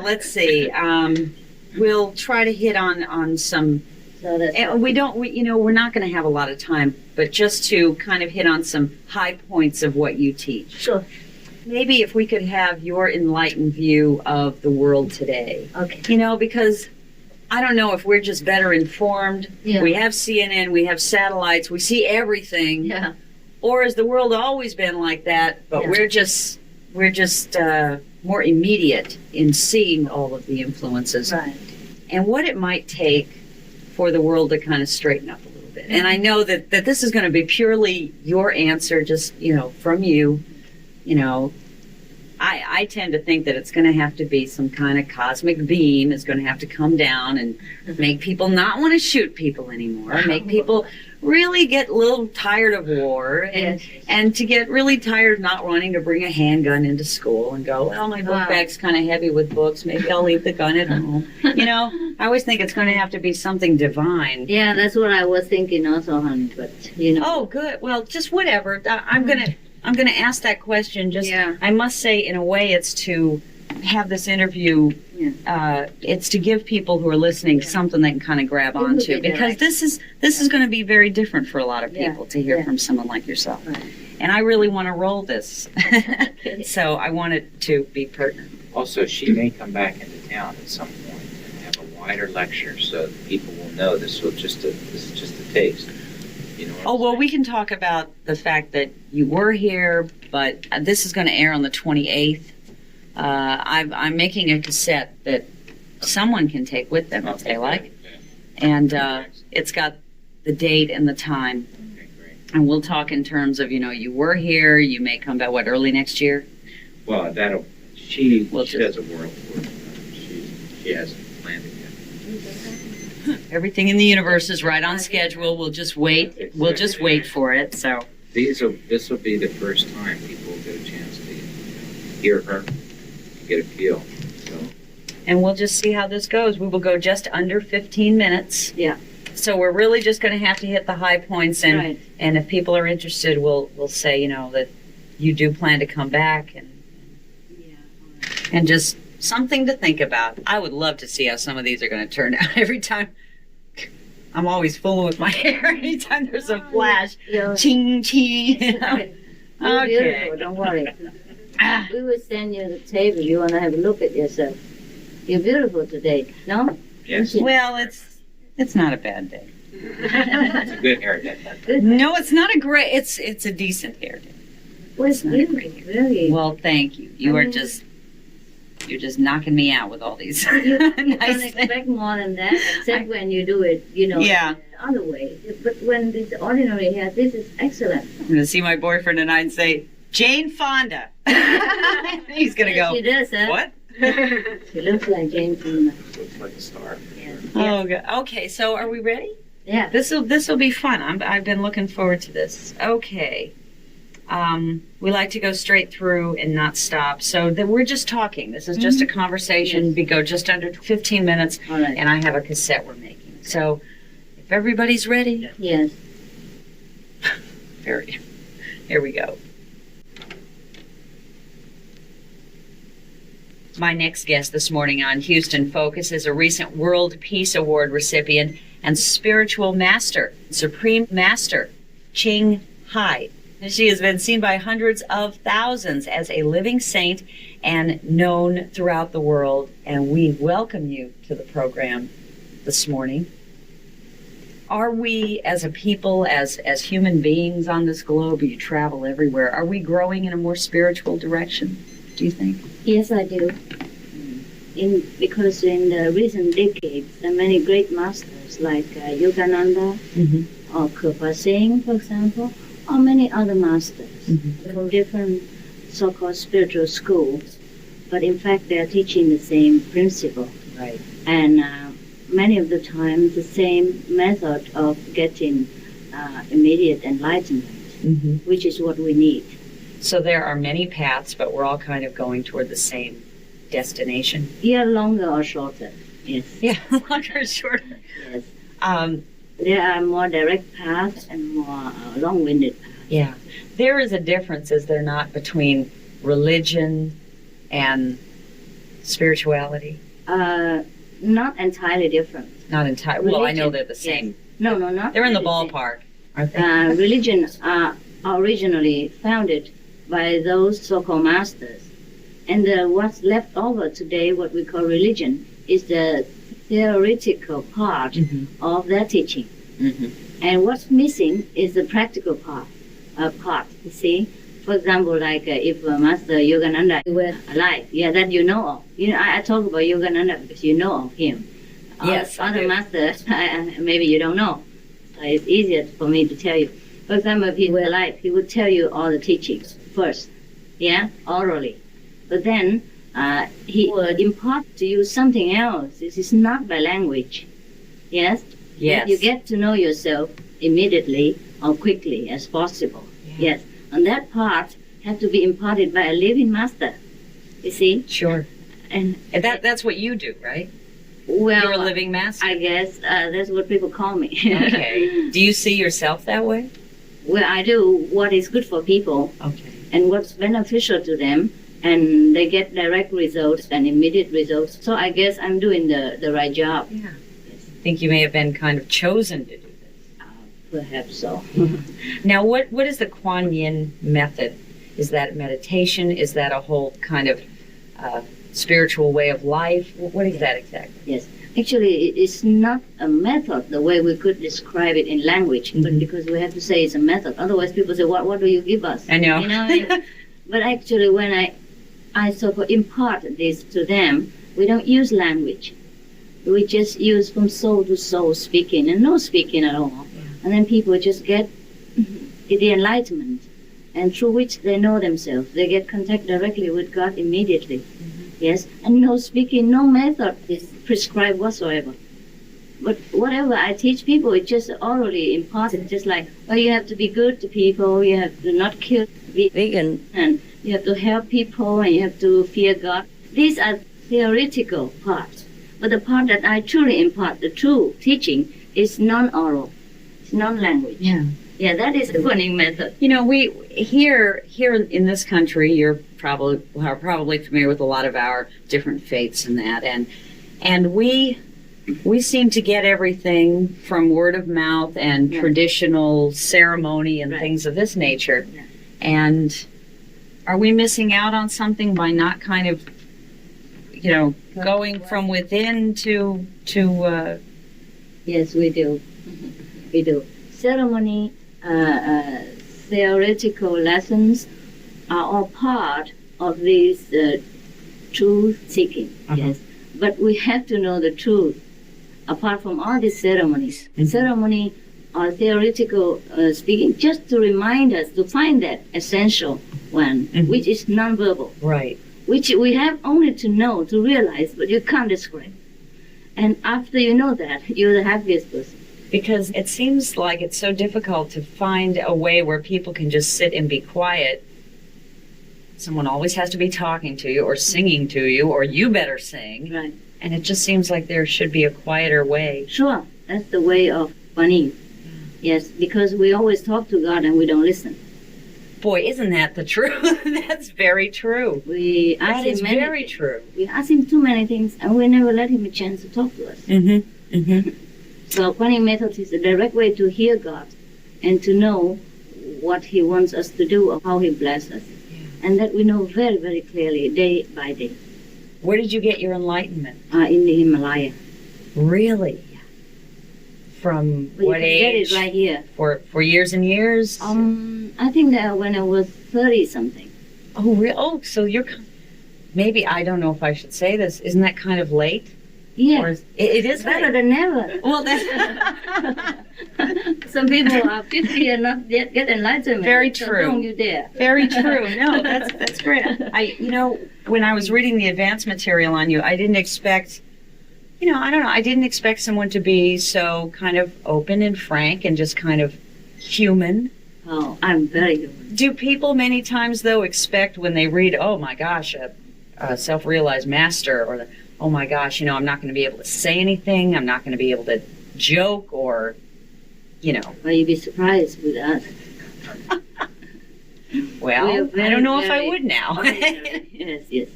Let's see. We'll try to hit on some. And we're not going to have a lot of time, but just to kind of hit on some high points of what you teach. Sure. Maybe if we could have your enlightened view of the world today. Okay. Because I don't know if we're just better informed. Yeah. We have CNN, we have satellites, we see everything. Yeah. Or has the world always been like that, but we're just more immediate in seeing all of the influences. Right. And what it might take for the world to kind of straighten up a little bit. And I know that this is going to be purely your answer, just, from you. I tend to think that it's going to have to be some kind of cosmic beam is going to have to come down and make people not want to shoot people anymore, make people really get a little tired of war and to get really tired of not wanting to bring a handgun into school and go, well, my book bag's kind of heavy with books. Maybe I'll leave the gun at home. I always think it's going to have to be something divine. Yeah, that's what I was thinking also, honey, but, Oh, good. Well, just whatever. I'm going to ask that question. I must say, in a way, it's to have this interview. It's to give people who are listening something they can kind of grab onto, because this is going to be very different for a lot of people to hear from someone like yourself. Right. And I really want to roll this, so I want it to be pertinent. Also, she may come back into town at some point and have a wider lecture, so that people will know this is just a taste. We can talk about the fact that you were here, but this is going to air on the 28th. I'm making a cassette that someone can take with them if they like. And it's got the date and the time. Okay, great. And we'll talk in terms of, you were here, you may come back, early next year? Well, she does a world tour. She hasn't planned it yet. Everything in the universe is right on schedule. We'll just wait. We'll just wait for it. So this will be the first time people will get a chance to hear her, get a feel. And we'll just see how this goes. We will go just under 15 minutes. Yeah. So we're really just going to have to hit the high points, and and if people are interested, we'll say that you do plan to come back and just something to think about. I would love to see how some of these are going to turn out. Every time, I'm always fooling with my hair. Anytime there's a flash, ching ching. Okay. Beautiful, don't worry. We will send you the tape if you want to have a look at yourself. You're beautiful today, no? Yes. Well, it's not a bad day. It's a good hair day. No, it's not a great. It's a decent hair day. Well, it's beautiful, really. Well, thank you. You're just knocking me out with all these You nice don't things. expect more than that, except when you do it, the other way. But when this ordinary hair, this is excellent. I'm going to see my boyfriend and I and say, Jane Fonda. He's going to go, She does, huh? what? She looks like Jane Fonda. Looks like a star. Yeah. Oh, God. Okay, so are we ready? Yeah. This will be fun. I've been looking forward to this. Okay. We like to go straight through and not stop. So we're just talking. This is just a conversation. Yes. We go just under 15 minutes, All right. and I have a cassette we're making. So if everybody's ready, Yes. here we go. My next guest this morning on Houston Focus is a recent World Peace Award recipient and spiritual master, Supreme Master, Ching Hai. She has been seen by hundreds of thousands as a living saint and known throughout the world. And we welcome you to the program this morning. Are we, as a people, as human beings on this globe, you travel everywhere, are we growing in a more spiritual direction, do you think? Yes, I do. Because in the recent decades, there are many great masters like Yogananda or Kirpa Singh, for example, or many other masters from different so-called spiritual schools. But in fact, they are teaching the same principle. Right. And many of the time, the same method of getting immediate enlightenment, which is what we need. So there are many paths, but we're all kind of going toward the same destination. Yeah, longer or shorter. Yes. Yeah, longer or shorter. Yes. There are more direct paths and more long-winded paths. Yeah. There is a difference, is there not, between religion and spirituality? Not entirely different. Not entirely. Well, I know they're the same. Yes. No, not. They're in the same. ballpark, aren't they? Religions are originally founded by those so-called masters. And what's left over today, what we call religion, is the theoretical part of their teaching. And what's missing is the practical part, you see. For example, like if Master Yogananda were alive, that you know of. I talk about Yogananda because you know of him. Yes, Other masters, maybe you don't know. So it's easier for me to tell you. For example, if he were alive, he would tell you all the teachings first, orally. But then he would impart to you something else. This is not by language. Yes? Yes. You get to know yourself immediately or quickly as possible. Yeah. Yes. And that part has to be imparted by a living master. You see? Sure. And that's what you do, right? Well, You're a living master. I guess that's what people call me. Okay. Do you see yourself that way? Well, I do what is good for people. Okay. And what's beneficial to them. And they get direct results and immediate results. So I guess I'm doing the right job. Yeah. I think you may have been kind of chosen to do this. Perhaps so. Now, what is the Kuan Yin method? Is that meditation? Is that a whole kind of spiritual way of life? What is that exactly? Yes. Actually, it's not a method the way we could describe it in language, but because we have to say it's a method. Otherwise, people say, what do you give us? I know. But actually, when I sort of impart this to them, we don't use language. We just use from soul to soul speaking and no speaking at all. Yeah. And then people just get the enlightenment, and through which they know themselves. They get contact directly with God immediately. Yes, and no speaking, no method is prescribed whatsoever. But whatever I teach people, it's just orally imparted, just like, you have to be good to people, you have to not kill, be vegan, and you have to help people, and you have to fear God. These are theoretical parts. But the part that I truly impart, the true teaching, is non-oral. It's non-language. Yeah, that is the Kuan method. We here in this country, you're probably familiar with a lot of our different faiths and that, and we seem to get everything from word of mouth and traditional ceremony and things of this nature. Yeah. And are we missing out on something by not kind of, going from within to Yes, we do. We do. Ceremony, theoretical lessons are all part of this truth seeking. Yes, but we have to know the truth. Apart from all these ceremonies, ceremony or theoretical speaking, just to remind us to find that essential one, which is nonverbal. Right. Which we have only to know, to realize, but you can't describe. And after you know that, you're the happiest person. Because it seems like it's so difficult to find a way where people can just sit and be quiet. Someone always has to be talking to you or singing to you, or you better sing. Right. And it just seems like there should be a quieter way. Sure, that's the way of Kuan Yin. Yes, because we always talk to God and we don't listen. Boy, isn't that the truth? That's very true. We ask That is him many very things. true. We ask him too many things, and we never let him a chance to talk to us. So Kuan Yin method is a direct way to hear God and to know what He wants us to do or how He blesses us. Yeah. And that we know very, very clearly, day by day. Where did you get your enlightenment? In the Himalaya. Really? From But what you can age? get it right here. For years and years? I think that when I was 30-something. Oh, real? Oh, so you're... Maybe, I don't know if I should say this. Isn't that kind of late? Yeah. Or it is better late. than never. Well, that's... Some people are 50 and not yet get enlightenment. Very so true. Don't you dare. Very true. No, that's great. When I was reading the advanced material on you, I didn't expect... I don't know. I didn't expect someone to be so kind of open and frank and just kind of human? Oh, I'm very human. Do people many times, though, expect when they read, oh my gosh, a self-realized master, or, oh my gosh, I'm not going to be able to say anything, I'm not going to be able to joke, or, Well, you'd be surprised with us. Well, I don't know if I would now. Yes.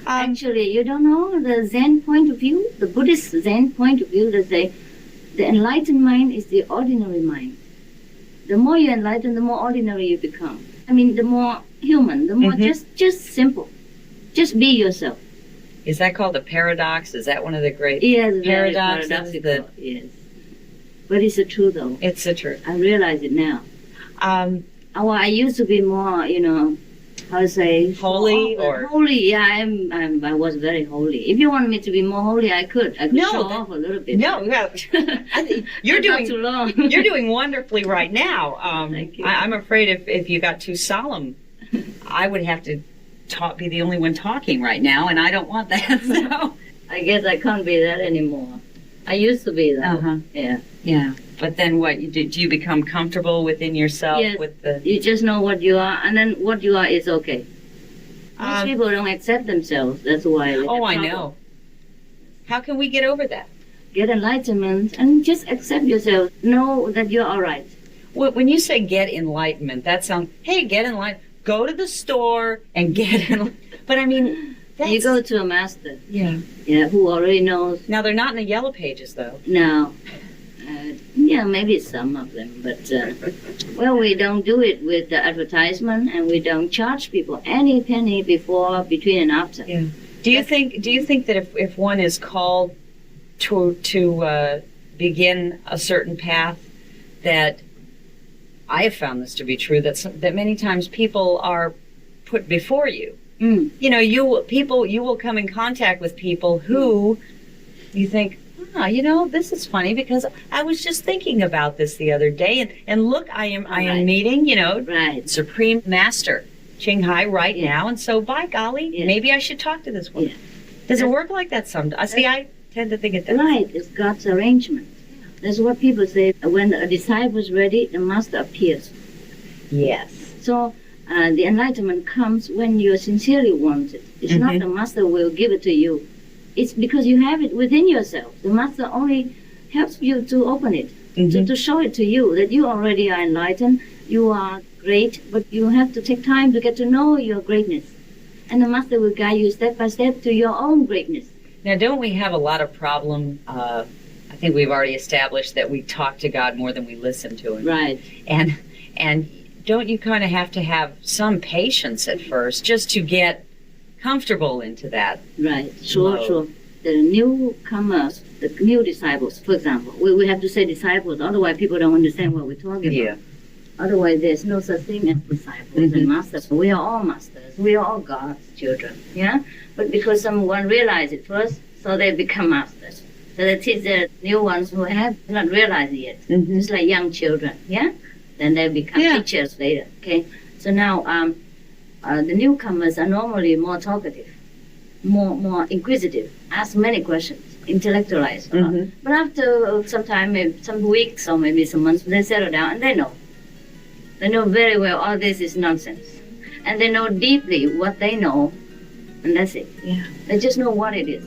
Actually, you don't know the Zen point of view, the Buddhist Zen point of view, that say the enlightened mind is the ordinary mind. The more you enlighten, the more ordinary you become. I mean, the more human, the more just simple. Just be yourself. Is that called a paradox? Is that one of the great Yes, paradoxes? paradoxical. Yes. But it's the truth, though. It's the truth. I realize it now. Well, I used to be more, how to say, holy or holy. Yeah, I was very holy. If you want me to be more holy, I could. I could No, show off a little bit. No, I think you're Not too long. you're doing wonderfully right now. Thank you. I'm afraid if you got too solemn, I would have to be the only one talking right now, and I don't want that. So I guess I can't be that anymore. I used to be that. Uh-huh. Yeah. But then what? Do you become comfortable within yourself Yes. with the? You just know what you are, and then what you are is okay. Most people don't accept themselves. That's why. they Oh, have I trouble. know. How can we get over that? Get enlightenment and just accept yourself. Know that you're all right. When you say get enlightenment, that sounds. Hey, get enlightenment. Go to the store and get enlightenment. But I mean, You go to a master, Yeah. who already knows. Now they're not in the yellow pages, though. No. Maybe some of them, but well, we don't do it with the advertisement, and we don't charge people any penny before, between, and after. Yeah. Do you think that if one is called to begin a certain path, that I have found this to be true, that many times people are put before you. Mm. You will come in contact with people who you think, this is funny because I was just thinking about this the other day, and look, I am meeting, Right. Supreme Master Ching Hai right Yeah. now, and so by golly, Yeah. maybe I should talk to this woman. Yeah. Does it work like that sometimes? See, I tend to think it does. Right, it's God's arrangement. That's what people say. When a disciple is ready, the master appears. Yes. So the enlightenment comes when you sincerely want it. It's not the master will give it to you. It's because you have it within yourself. The master only helps you to open it, to show it to you that you already are enlightened, you are great, but you have to take time to get to know your greatness. And the master will guide you step by step to your own greatness. Now, don't we have a lot of problem? I think we've already established that we talk to God more than we listen to Him. Right. And don't you kind of have to have some patience at first just to get comfortable into that? Right. Sure, mode? sure. The newcomers, the new disciples, for example, we have to say disciples, otherwise people don't understand what we're talking about. Otherwise, there's no such thing as disciples and masters. We are all masters. We are all God's children. Yeah? But because someone realized it first, so they become masters. So they teach the new ones who have not realized it yet. It's like young children. Yeah? Then they become teachers later. Okay? So now, the newcomers are normally more talkative, more inquisitive, ask many questions, intellectualize a lot. But after some time, maybe some weeks or maybe some months, they settle down and they know. They know very well all this is nonsense. And they know deeply what they know, and that's it. Yeah. They just know what it is.